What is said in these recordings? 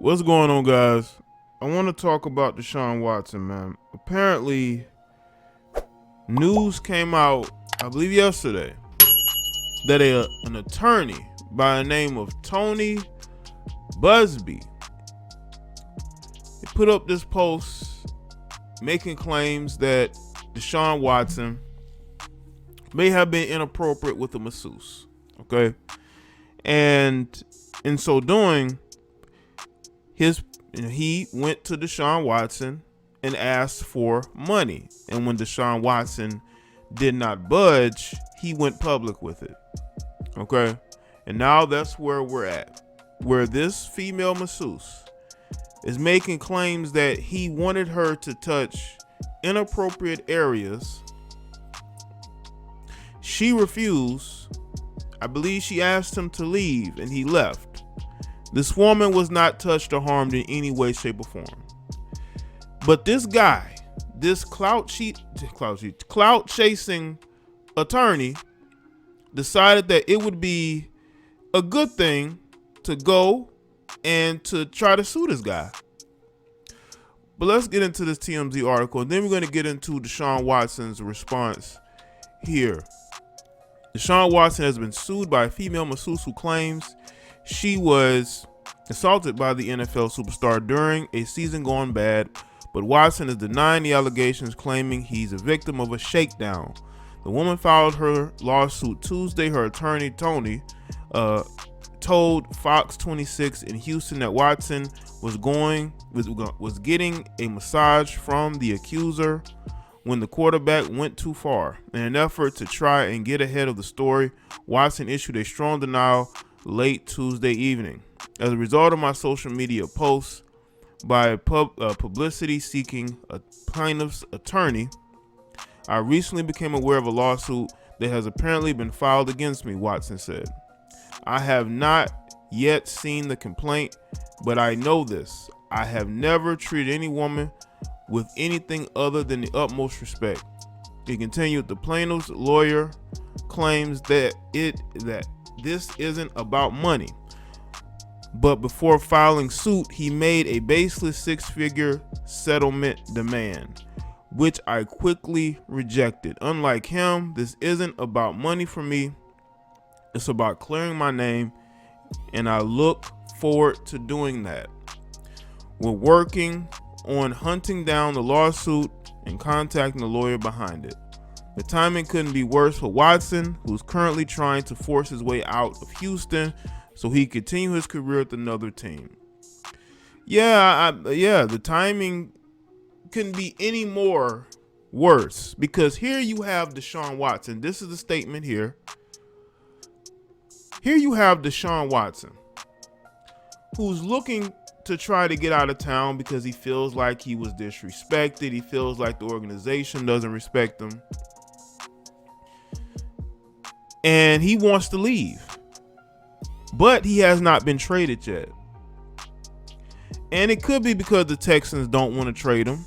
What's going on, guys? I want to talk about Deshaun Watson, man. Apparently, news came out, I believe yesterday, that an attorney by the name of Tony Busby put up this post making claims that Deshaun Watson may have been inappropriate with a masseuse. Okay, and in so doing, he went to Deshaun Watson and asked for money, and when Deshaun Watson did not budge, he went public with it. Okay, and now that's where we're at, where this female masseuse is making claims that he wanted her to touch inappropriate areas. She refused. I believe she asked him to leave and he left. This woman was not touched or harmed in any way, shape, or form. But this guy, this clout chasing attorney, decided that it would be a good thing to go and to try to sue this guy. But let's get into this TMZ article, and then we're going to get into Deshaun Watson's response here. Deshaun Watson has been sued by a female masseuse who claims she was assaulted by the NFL superstar during a season gone bad, but Watson is denying the allegations, claiming he's a victim of a shakedown. The woman filed her lawsuit Tuesday. Her attorney, Tony, told Fox 26 in Houston that Watson was getting a massage from the accuser when the quarterback went too far. In an effort to try and get ahead of the story, Watson issued a strong denial late Tuesday evening. As a result of my social media posts by publicity seeking a plaintiff's attorney, I recently became aware of a lawsuit that has apparently been filed against me, Watson said. I have not yet seen the complaint, but I know this. I have never treated any woman with anything other than the utmost respect. He continued, the plaintiff's lawyer claims that this isn't about money. But before filing suit, he made a baseless six-figure settlement demand, which I quickly rejected. Unlike him, this isn't about money for me. It's about clearing my name, and I look forward to doing that. We're working on hunting down the lawsuit and contacting the lawyer behind it. The timing couldn't be worse for Watson, who's currently trying to force his way out of Houston so he can continue his career with another team. The timing couldn't be any more worse, because here you have Deshaun Watson. This is the statement here. Here you have Deshaun Watson, who's looking to try to get out of town because he feels like he was disrespected. He feels like the organization doesn't respect him. And he wants to leave. But he has not been traded yet. And it could be because the Texans don't want to trade him.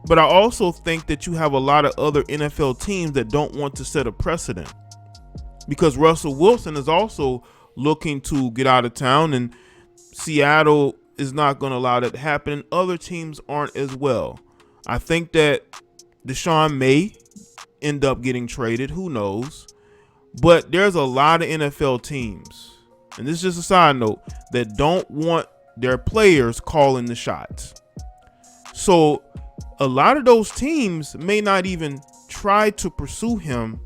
But I also think that you have a lot of other NFL teams that don't want to set a precedent, because Russell Wilson is also looking to get out of town, and Seattle is not going to allow that to happen, and other teams aren't as well. I think that Deshaun may end up getting traded. Who knows? But there's a lot of NFL teams, and this is just a side note, that don't want their players calling the shots. So a lot of those teams may not even try to pursue him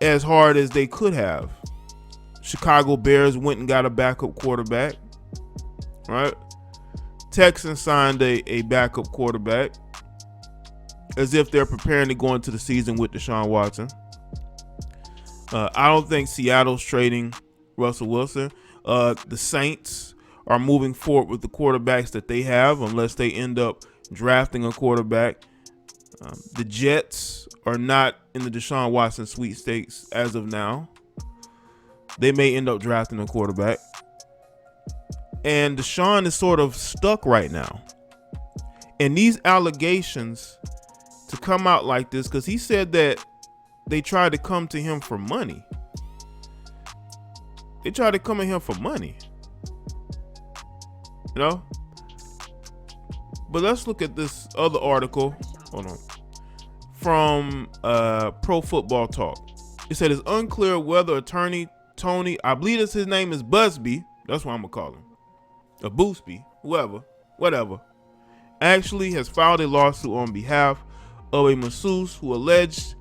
as hard as they could have. Chicago Bears went and got a backup quarterback, right? Texans signed a backup quarterback as if they're preparing to go into the season with Deshaun Watson. I don't think Seattle's trading Russell Wilson. The Saints are moving forward with the quarterbacks that they have unless they end up drafting a quarterback. The Jets are not in the Deshaun Watson sweepstakes as of now. They may end up drafting a quarterback. And Deshaun is sort of stuck right now. And these allegations to come out like this, because he said that they tried to come to him for money. They tried to come at him for money. You know? But let's look at this other article. Hold on. From Pro Football Talk. It said it's unclear whether attorney Tony, I believe his name is Busby, that's what I'm gonna call him, or Boosby, whatever, actually has filed a lawsuit on behalf of a masseuse who alleged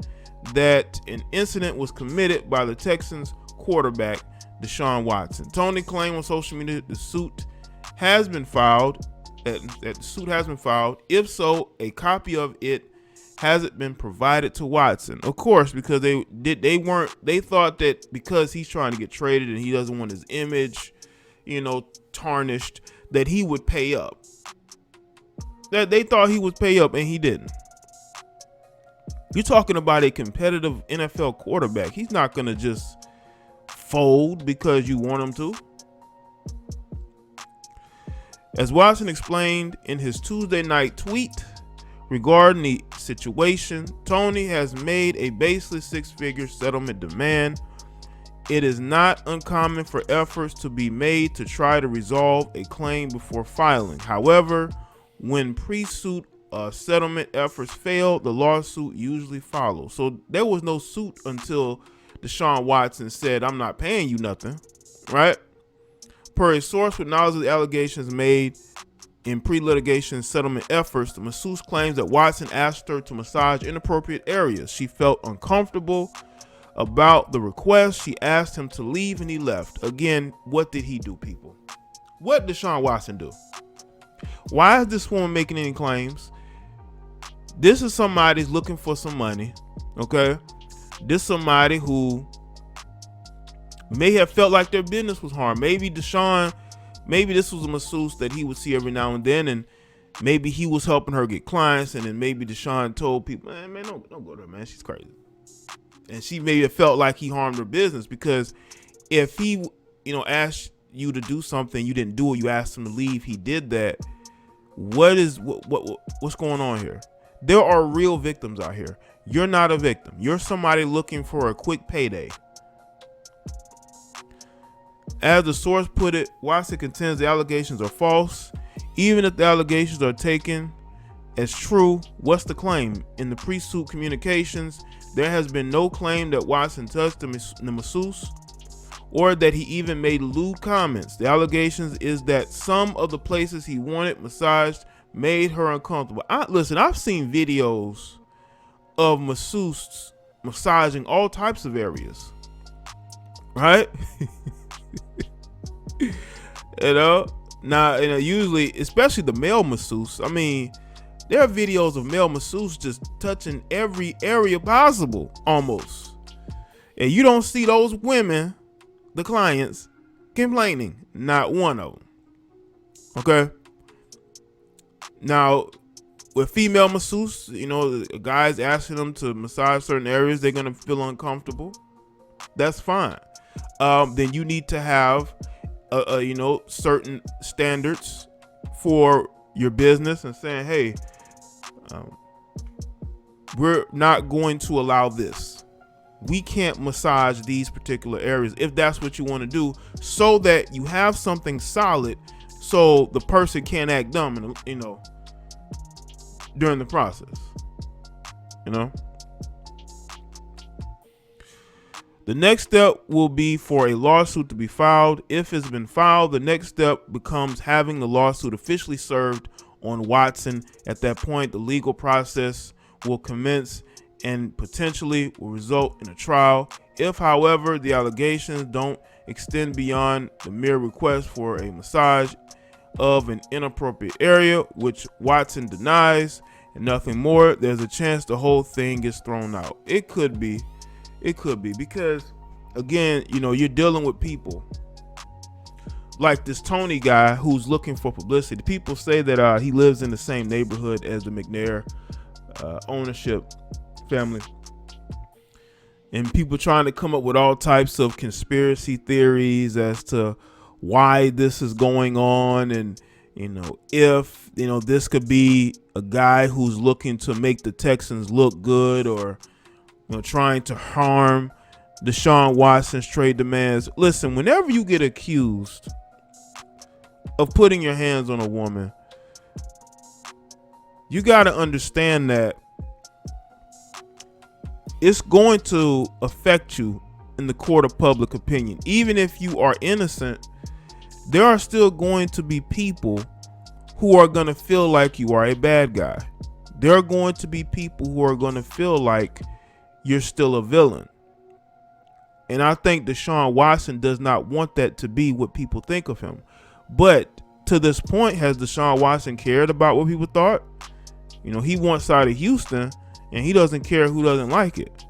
that an incident was committed by the Texans quarterback Deshaun Watson. Tony claimed on social media the suit has been filed. If so, a copy of it hasn't been provided to Watson. Of course, because they thought that because he's trying to get traded and he doesn't want his image, tarnished, that he would pay up. That they thought he would pay up and he didn't. You're talking about a competitive NFL quarterback. He's not going to just fold because you want him to. As Watson explained in his Tuesday night tweet regarding the situation, Tony has made a baseless six-figure settlement demand. It is not uncommon for efforts to be made to try to resolve a claim before filing. However, when pre-suit settlement efforts fail, the lawsuit usually follows. So there was no suit until Deshaun Watson said, I'm not paying you nothing, right? Per a source with knowledge of the allegations made in pre-litigation settlement efforts, the masseuse claims that Watson asked her to massage inappropriate areas. She felt uncomfortable about the request. She asked him to leave and he left. Again, what did he do, people? What did Deshaun Watson do? Why is this woman making any claims? This is somebody who's looking for some money, okay? This is somebody who may have felt like their business was harmed. Maybe Deshaun, maybe this was a masseuse that he would see every now and then, and maybe he was helping her get clients, and then maybe Deshaun told people, man, don't go to her, man, she's crazy. And she maybe have felt like he harmed her business, because if he, asked you to do something, you didn't do it, you asked him to leave, he did that. What's going on here? There are real victims out here. You're not a victim. You're somebody looking for a quick payday. As the source put it, Watson contends the allegations are false. Even if the allegations are taken as true, what's the claim? In the pre-suit communications, there has been no claim that Watson touched the masseuse or that he even made lewd comments. The allegations is that some of the places he wanted massaged made her uncomfortable. Listen, I've seen videos of masseuses massaging all types of areas, right? Now, usually, especially the male masseuse, I mean, there are videos of male masseuse just touching every area possible, almost. And you don't see those women, the clients, complaining. Not one of them. Okay? Now, with female masseuse, guys asking them to massage certain areas, they're going to feel uncomfortable. That's fine. Then you need to have certain standards for your business and saying, hey, we're not going to allow this. We can't massage these particular areas if that's what you want to do, so that you have something solid so the person can't act dumb, during the process. The next step will be for a lawsuit to be filed. If it's been filed, the next step becomes having the lawsuit officially served on Watson. At that point, the legal process will commence and potentially will result in a trial. If, however, the allegations don't extend beyond the mere request for a massage of an inappropriate area, which Watson denies, and nothing more, there's a chance the whole thing gets thrown out. It could be because, again, you're dealing with people like this Tony guy who's looking for publicity. People say that he lives in the same neighborhood as the McNair ownership family, and people trying to come up with all types of conspiracy theories as to why this is going on, and if this could be a guy who's looking to make the Texans look good, or trying to harm Deshaun Watson's trade demands. Listen, whenever you get accused of putting your hands on a woman, you got to understand that it's going to affect you in the court of public opinion. Even if you are innocent, there are still going to be people who are going to feel like you are a bad guy. There are going to be people who are going to feel like you're still a villain. And I think Deshaun Watson does not want that to be what people think of him. But to this point, has Deshaun Watson cared about what people thought? You know, he wants out of Houston and he doesn't care who doesn't like it.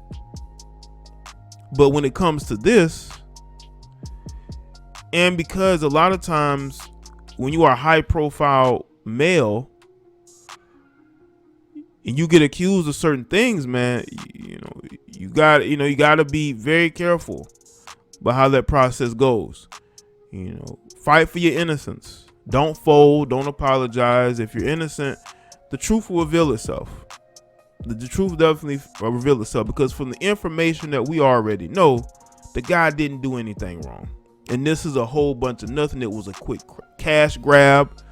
But when it comes to this, and because a lot of times when you are a high profile male and you get accused of certain things, man, you got to be very careful about how that process goes. Fight for your innocence. Don't fold, don't apologize. If you're innocent, the truth will reveal itself. The truth definitely will reveal itself, because from the information that we already know, the guy didn't do anything wrong. And this is a whole bunch of nothing. It was a quick cash grab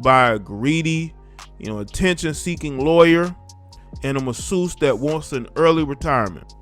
by a greedy, attention-seeking lawyer and a masseuse that wants an early retirement.